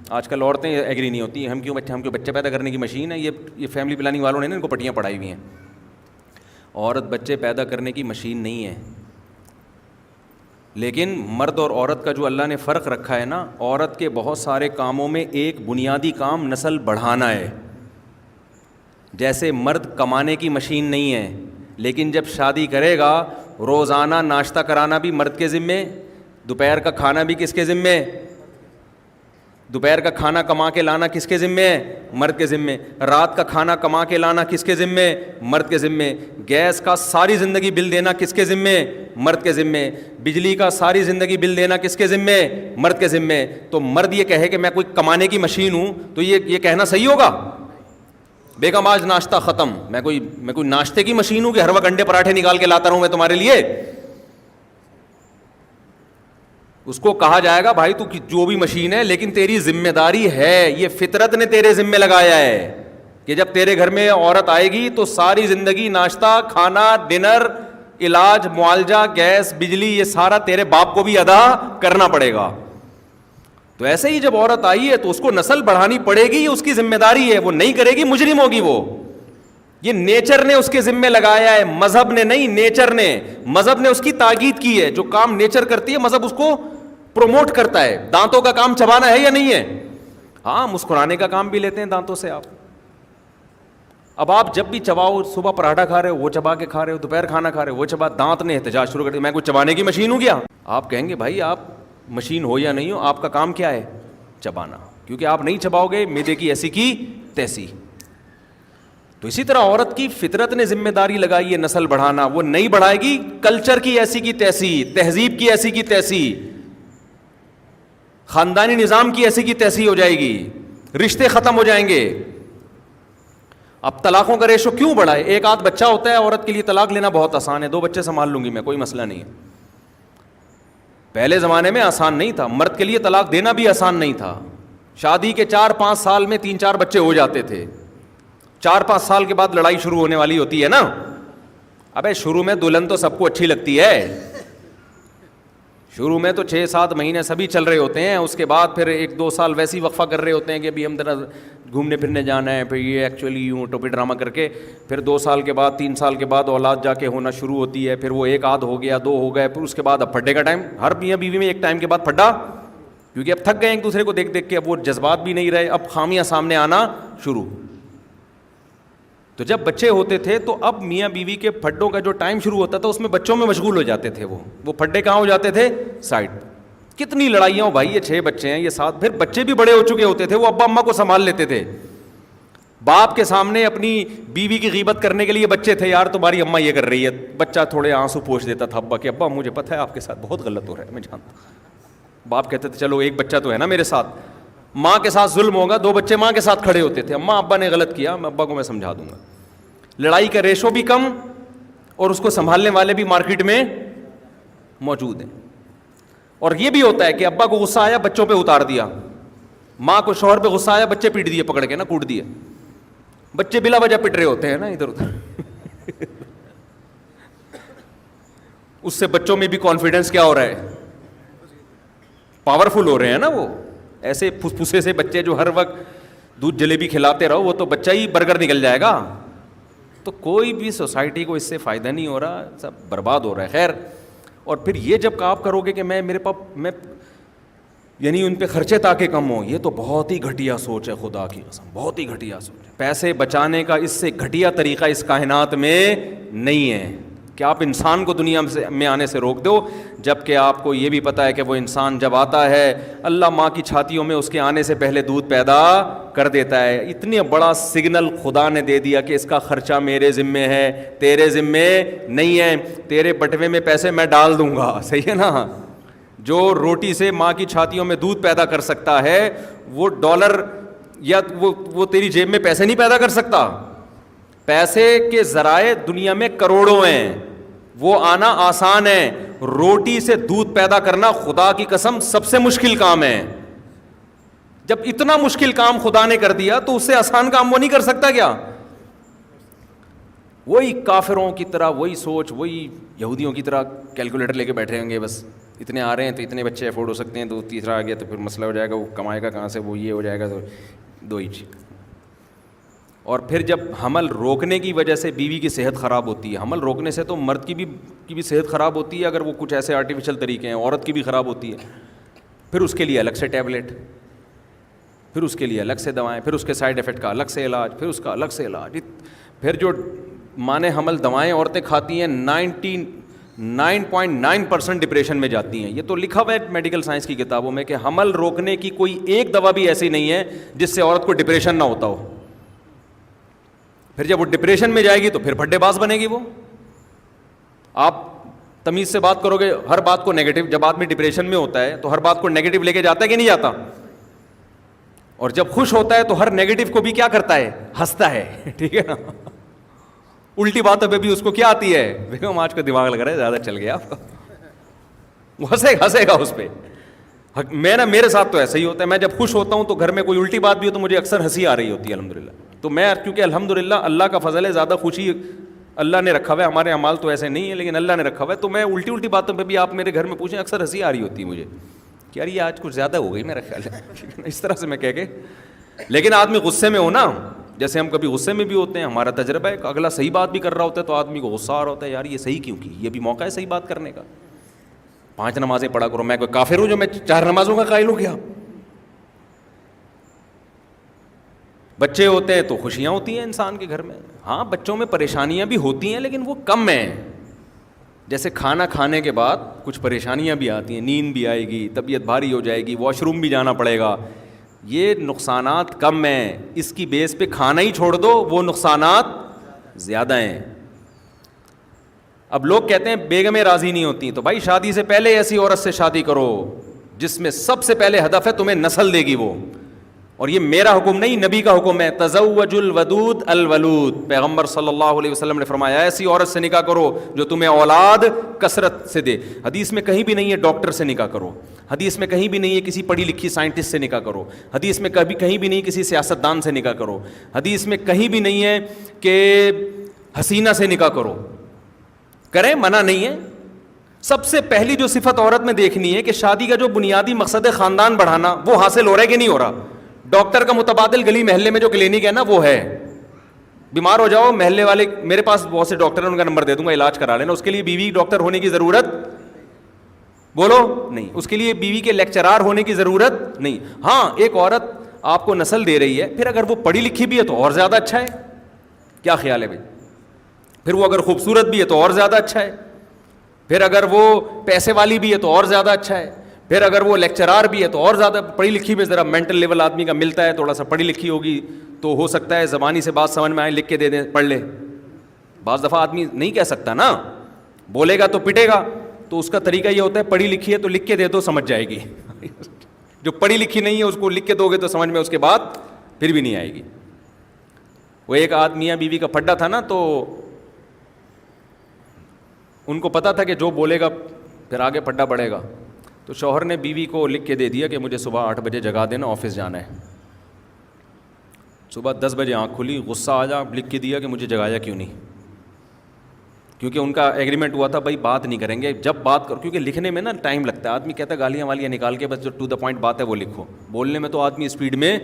آج کل عورتیں ایگری نہیں ہوتی ہیں، ہم کیوں بچے پیدا کرنے کی مشین ہے. یہ فیملی پلاننگ والوں نے نا ان کو پٹیاں پڑھائی ہوئی ہیں. عورت بچے پیدا کرنے کی مشین نہیں ہے. لیکن مرد اور عورت کا جو اللہ نے فرق رکھا ہے نا، عورت کے بہت سارے کاموں میں ایک بنیادی کام نسل بڑھانا ہے. جیسے مرد کمانے کی مشین نہیں ہے، لیکن جب شادی کرے گا روزانہ ناشتہ کرانا بھی مرد کے ذمے، دوپہر کا کھانا بھی کس کے ذمے، دوپہر کا کھانا کما کے لانا کس کے ذمے ہے، مرد کے ذمے. رات کا کھانا کما کے لانا کس کے ذمے، مرد کے ذمے. گیس کا ساری زندگی بل دینا کس کے ذمے، مرد کے ذمے. بجلی کا ساری زندگی بل دینا کس کے ذمے، مرد کے ذمے. تو مرد یہ کہے کہ میں کوئی کمانے کی مشین ہوں تو یہ کہنا صحیح ہوگا؟ بیگم آج ناشتہ ختم، میں کوئی ناشتے کی مشین ہوں کہ ہر وقت انڈے پراٹھے نکال کے لاتا رہوں میں تمہارے لیے؟ اس کو کہا جائے گا بھائی تو جو بھی مشین ہے لیکن تیری ذمہ داری ہے، یہ فطرت نے تیرے ذمہ لگایا ہے کہ جب تیرے گھر میں عورت آئے گی تو ساری زندگی ناشتہ، کھانا، ڈنر، علاج، معالجہ، گیس، بجلی، یہ سارا تیرے باپ کو بھی ادا کرنا پڑے گا. تو ایسے ہی جب عورت آئی ہے تو اس کو نسل بڑھانی پڑے گی، یہ اس کی ذمہ داری ہے. وہ نہیں کرے گی مجرم ہوگی وہ. یہ نیچر نے اس کے ذمہ لگایا ہے، مذہب نے نہیں، نیچر نے. مذہب نے اس کی تاکید کی ہے. جو کام نیچر کرتی ہے مذہب اس کو پروموٹ کرتا ہے. دانتوں کا کام چبانا ہے یا نہیں ہے؟ ہاں، مسکرانے کا کام بھی لیتے ہیں دانتوں سے آپ. اب آپ جب بھی چباؤ، صبح پراٹھا کھا رہے ہو وہ چبا کے کھا رہے ہو، دوپہر کھانا کھا رہے ہو وہ چبا. دانت نے احتجاج شروع کر دیا، میں کوئی چبانے کی مشین ہوں کیا؟ آپ کہیں گے بھائی آپ مشین ہو یا نہیں ہو، آپ کا کام کیا ہے؟ چبانا. کیونکہ آپ نہیں چباؤ گے معدے کی ایسی کی تیسی. تو اسی طرح عورت کی فطرت نے ذمہ داری لگائی ہے نسل بڑھانا. وہ نہیں بڑھائے گی، کلچر کی ایسی کی تیسی، تہذیب کی ایسی کی تیسی، خاندانی نظام کی ایسی کی تیسی ہو جائے گی، رشتے ختم ہو جائیں گے. اب طلاقوں کا ریشو کیوں بڑھا ہے؟ ایک آدھ بچہ ہوتا ہے، عورت کے لیے طلاق لینا بہت آسان ہے، 2 بچے سنبھال لوں گی میں، کوئی مسئلہ نہیں ہے. پہلے زمانے میں آسان نہیں تھا، مرد کے لیے طلاق دینا بھی آسان نہیں تھا. شادی کے 4-5 سال میں 3-4 بچے ہو جاتے تھے. 4-5 سال کے بعد لڑائی شروع ہونے والی ہوتی ہے نا. ابے شروع میں دلہن تو سب کو اچھی لگتی ہے، شروع میں تو 6-7 مہینے سبھی چل رہے ہوتے ہیں. اس کے بعد پھر 1-2 سال ویسی وقفہ کر رہے ہوتے ہیں کہ ابھی ہم ذرا گھومنے پھرنے جانا ہے. پھر یہ ایکچولی یوں ٹوپی ڈرامہ کر کے پھر 2 سال کے بعد 3 سال کے بعد اولاد جا کے ہونا شروع ہوتی ہے. پھر وہ 1 آدھ ہو گیا، 2 ہو گئے، پھر اس کے بعد اب پھڈے کا ٹائم. ہر میاں بیوی میں ایک ٹائم کے بعد پھڈا، کیونکہ اب تھک گئے ایک دوسرے کو دیکھ دیکھ کے. اب وہ جذبات بھی نہیں رہے، اب خامیاں سامنے آنا شروع. تو جب بچے ہوتے تھے تو اب میاں بیوی کے پھڈوں کا جو ٹائم شروع ہوتا تھا اس میں بچوں میں مشغول ہو جاتے تھے. وہ پھڈے کہاں ہو جاتے تھے؟ سائڈ. کتنی لڑائیاں ہو بھائی، یہ 6 بچے ہیں، یہ 7، پھر بچے بھی بڑے ہو چکے ہوتے تھے، وہ ابا اماں کو سنبھال لیتے تھے. باپ کے سامنے اپنی بیوی کی غیبت کرنے کے لیے بچے تھے، یار تمہاری اماں یہ کر رہی ہے. بچہ تھوڑے آنسو پوچھ دیتا تھا ابا کہ ابا مجھے پتہ ہے آپ کے ساتھ بہت غلط ہو رہا ہے، میں جانتا ہوں. باپ کہتے تھے چلو ایک بچہ تو ہے نا میرے ساتھ. ماں کے ساتھ ظلم ہوگا، 2 بچے ماں کے ساتھ کھڑے ہوتے تھے، اماں ابا نے غلط کیا، میں ابا کو میں سمجھا دوں گا. لڑائی کا ریشو بھی کم اور اس کو سنبھالنے والے بھی مارکیٹ میں موجود ہیں. اور یہ بھی ہوتا ہے کہ ابا کو غصہ آیا بچوں پہ اتار دیا، ماں کو شوہر پہ غصہ آیا بچے پیٹ دیے، پکڑ کے نا کوٹ دیے. بچے بلا وجہ پٹ رہے ہوتے ہیں نا ادھر ادھر. اس سے بچوں میں بھی کانفیڈنس کیا ہو رہا ہے؟ پاورفل ہو رہے ہیں نا. وہ ایسے پھسے سے بچے جو ہر وقت دودھ جلیبی کھلاتے رہو وہ تو بچہ ہی برگر نکل جائے گا. تو کوئی بھی سوسائٹی کو اس سے فائدہ نہیں ہو رہا، سب برباد ہو رہا ہے. خیر، اور پھر یہ جب آپ کرو گے کہ میرے پاس میں یعنی ان پہ خرچے تاکہ کم ہوں، یہ تو بہت ہی گھٹیا سوچ ہے، خدا کی قسم بہت ہی گھٹیا سوچ ہے. پیسے بچانے کا اس سے گھٹیا طریقہ اس کائنات میں نہیں ہے کہ آپ انسان کو دنیا میں آنے سے روک دو، جب کہ آپ کو یہ بھی پتہ ہے کہ وہ انسان جب آتا ہے اللہ ماں کی چھاتیوں میں اس کے آنے سے پہلے دودھ پیدا کر دیتا ہے. اتنی بڑا سگنل خدا نے دے دیا کہ اس کا خرچہ میرے ذمے ہے، تیرے ذمے نہیں ہے. تیرے بٹوے میں پیسے میں ڈال دوں گا، صحیح ہے نا. جو روٹی سے ماں کی چھاتیوں میں دودھ پیدا کر سکتا ہے وہ ڈالر یا وہ تیری جیب میں پیسے نہیں پیدا کر سکتا. پیسے کے ذرائع دنیا میں کروڑوں ہیں، وہ آنا آسان ہے. روٹی سے دودھ پیدا کرنا خدا کی قسم سب سے مشکل کام ہے. جب اتنا مشکل کام خدا نے کر دیا تو اس سے آسان کام وہ نہیں کر سکتا کیا؟ وہی کافروں کی طرح وہی سوچ، وہی یہودیوں کی طرح کیلکولیٹر لے کے بیٹھے ہوں گے بس اتنے آ رہے ہیں تو اتنے بچے افورڈ ہو سکتے ہیں, تو تیسرا آ گیا تو پھر مسئلہ ہو جائے گا, وہ کمائے گا کہاں سے, وہ یہ ہو جائے گا, تو دو ہی چیز. اور پھر جب حمل روکنے کی وجہ سے بیوی کی صحت خراب ہوتی ہے, حمل روکنے سے تو مرد کی بھی صحت خراب ہوتی ہے, اگر وہ کچھ ایسے آرٹیفیشل طریقے ہیں, عورت کی بھی خراب ہوتی ہے. پھر اس کے لیے الگ سے ٹیبلٹ, پھر اس کے لیے الگ سے دوائیں, پھر اس کے سائڈ افیکٹ کا الگ سے علاج, پھر اس کا الگ سے علاج. پھر جو مانے حمل دوائیں عورتیں کھاتی ہیں 99.9% ڈپریشن میں جاتی ہیں. یہ تو لکھا ہوا ہے میڈیکل سائنس کی کتابوں میں کہ حمل روکنے کی کوئی ایک دوا بھی ایسی نہیں ہے جس سے عورت کو ڈپریشن نہ ہوتا ہو. پھر جب وہ ڈپریشن میں جائے گی تو پھر پھڈے باز بنے گی وہ. آپ تمیز سے بات کرو گے, ہر بات کو نیگیٹو, جب آدمی ڈپریشن میں ہوتا ہے تو ہر بات کو نیگیٹو لے کے جاتا ہے کہ نہیں جاتا, اور جب خوش ہوتا ہے تو ہر نیگیٹو کو بھی کیا کرتا ہے, ہنستا ہے. ٹھیک ہے نا. الٹی باتوں پہ بھی اس کو کیا آتی ہے, بیگم آج کا دماغ لگ رہا ہے زیادہ چل گیا آپ کا, وہ ہنسے گا اس پہ. میرے ساتھ تو ایسا ہی ہوتا ہے, میں جب خوش ہوتا ہوں تو گھر میں کوئی الٹی بات بھی ہو تو مجھے اکثر ہنسی آ رہی ہوتی ہے الحمدللہ. تو میں کیونکہ الحمدللہ اللہ کا فضل ہے, زیادہ خوشی اللہ نے رکھا ہوا ہے, ہمارے اعمال تو ایسے نہیں ہے لیکن اللہ نے رکھا ہوا ہے, تو میں الٹی باتوں پہ بھی آپ میرے گھر میں پوچھیں اکثر ہنسی آ رہی ہوتی ہے مجھے کہ یار یہ آج کچھ زیادہ ہو گئی میرا خیال ہے, اس طرح سے میں کہہ کے. لیکن آدمی غصے میں ہو نا, جیسے ہم کبھی غصے میں بھی ہوتے ہیں, ہمارا تجربہ ہے, اگلا صحیح بات بھی کر رہا ہوتا ہے تو آدمی کو غصہ آ رہا ہوتا ہے, یار یہ صحیح کیوں کی, یہ بھی موقع ہے صحیح بات کرنے کا. 5 نمازیں پڑھا کرو, میں کوئی کافر ہوں جو میں 4 نمازوں کا قائل ہو گیا. بچے ہوتے ہیں تو خوشیاں ہوتی ہیں انسان کے گھر میں. ہاں بچوں میں پریشانیاں بھی ہوتی ہیں لیکن وہ کم ہیں. جیسے کھانا کھانے کے بعد کچھ پریشانیاں بھی آتی ہیں, نیند بھی آئے گی, طبیعت بھاری ہو جائے گی, واش روم بھی جانا پڑے گا, یہ نقصانات کم ہیں. اس کی بیس پہ کھانا ہی چھوڑ دو, وہ نقصانات زیادہ ہیں. اب لوگ کہتے ہیں بیگمیں راضی نہیں ہوتی, تو بھائی شادی سے پہلے ایسی عورت سے شادی کرو جس میں سب سے پہلے ہدف ہے تمہیں نسل دے گی وہ. اور یہ میرا حکم نہیں, نبی کا حکم ہے, تزوج الودود الولود. پیغمبر صلی اللہ علیہ وسلم نے فرمایا ایسی عورت سے نکاح کرو جو تمہیں اولاد کثرت سے دے. حدیث میں کہیں بھی نہیں ہے ڈاکٹر سے نکاح کرو, حدیث میں کہیں بھی نہیں ہے کسی پڑھی لکھی سائنٹسٹ سے نکاح کرو, حدیث میں کہیں بھی نہیں کسی سیاستدان سے نکاح کرو, حدیث میں کہیں بھی نہیں ہے کہ حسینہ سے نکاح کرو. کریں, منع نہیں ہے. سب سے پہلی جو صفت عورت میں دیکھنی ہے کہ شادی کا جو بنیادی مقصد ہے خاندان بڑھانا, وہ حاصل ہو رہا ہے کہ نہیں ہو رہا. ڈاکٹر کا متبادل گلی محلے میں جو کلینک ہے نا وہ ہے, بیمار ہو جاؤ محلے والے, میرے پاس بہت سے ڈاکٹر ہیں, ان کا نمبر دے دوں گا, علاج کرا لینا. اس کے لیے بیوی ڈاکٹر ہونے کی ضرورت بولو نہیں, اس کے لیے بیوی کے لیکچرار ہونے کی ضرورت نہیں. ہاں ایک عورت آپ کو نسل دے رہی ہے, پھر اگر وہ پڑھی لکھی بھی ہے تو اور زیادہ اچھا ہے. کیا خیال ہے بھائی؟ پھر وہ اگر خوبصورت بھی ہے تو اور زیادہ اچھا ہے, پھر اگر وہ پیسے والی بھی ہے تو اور زیادہ اچھا ہے, پھر اگر وہ لیکچرار بھی ہے تو اور زیادہ. پڑھی لکھی میں ذرا مینٹل لیول آدمی کا ملتا ہے, تھوڑا سا پڑھی لکھی ہوگی تو ہو سکتا ہے زبانی سے بات سمجھ میں آئے, لکھ کے دے دیں پڑھ لے. بعض دفعہ آدمی نہیں کہہ سکتا نا, بولے گا تو پٹے گا, تو اس کا طریقہ یہ ہوتا ہے پڑھی لکھی ہے تو لکھ کے دے دو, سمجھ جائے گی. جو پڑھی لکھی نہیں ہے اس کو لکھ کے دو گے تو سمجھ میں اس کے بعد پھر بھی نہیں آئے گی. وہ ایک آدمی بیوی کا پھڈا تھا نا, تو ان کو پتا تھا کہ جو بولے گا پھر آگے پھڈا بڑھے گا. تو شوہر نے بیوی کو لکھ کے دے دیا کہ مجھے صبح 8 بجے جگا دینا, آفس جانا ہے. صبح 10 بجے آنکھ کھلی, غصہ آ جا, لکھ کے دیا کہ مجھے جگایا کیوں نہیں. کیونکہ ان کا ایگریمنٹ ہوا تھا بھائی بات نہیں کریں گے, جب بات کرو, کیونکہ لکھنے میں نا ٹائم لگتا ہے. آدمی کہتا ہے گالیاں والیاں نکال کے بس جو ٹو دا پوائنٹ بات ہے وہ لکھو. بولنے میں تو آدمی اسپیڈ میں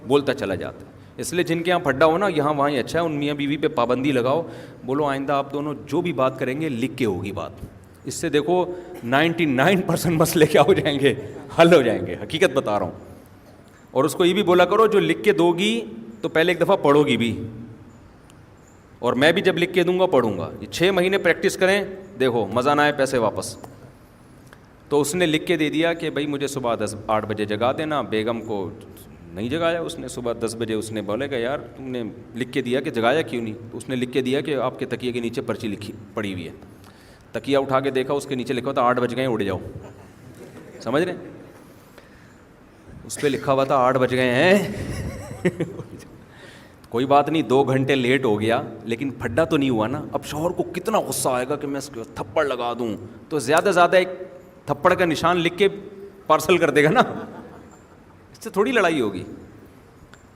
بولتا چلا جاتا ہے. اس لیے جن کے یہاں پھڈا ہو نا, یہاں وہاں ہی اچھا ہے. ان میاں بیوی پہ پابندی لگاؤ, بولو آئندہ آپ دونوں جو بھی بات کریں گے لکھ کے ہوگی بات. اس سے دیکھو 99% مسئلے کیا ہو جائیں گے, حل ہو جائیں گے. حقیقت بتا رہا ہوں. اور اس کو یہ بھی بولا کرو جو لکھ کے دو گی تو پہلے ایک دفعہ پڑھو گی بھی, اور میں بھی جب لکھ کے دوں گا پڑھوں گا. یہ 6 مہینے پریکٹس کریں, دیکھو مزہ نہ آئے پیسے واپس. تو اس نے لکھ کے دے دیا کہ بھائی مجھے صبح 8 بجے جگا دینا. بیگم کو نہیں جگایا اس نے. صبح 10 بجے اس نے بولے گا یار تم نے لکھ کے دیا کہ جگایا کیوں نہیں. تو اس نے لکھ کے دیا کہ آپ کے تکیے کے نیچے پرچی لکھی پڑی ہوئی ہے. تکیہ اٹھا کے دیکھا, اس کے نیچے لکھا تھا 8 بج گئے اڑ جاؤ. سمجھ رہے, اس پہ لکھا ہوا تھا 8 بج گئے ہیں. کوئی بات نہیں, 2 گھنٹے لیٹ ہو گیا لیکن پھڈا تو نہیں ہوا نا. اب شوہر کو کتنا غصہ آئے گا کہ میں اس کو تھپڑ لگا دوں, تو زیادہ زیادہ ایک تھپڑ کا نشان لکھ کے پارسل کر دے گا نا, اس سے تھوڑی لڑائی ہوگی.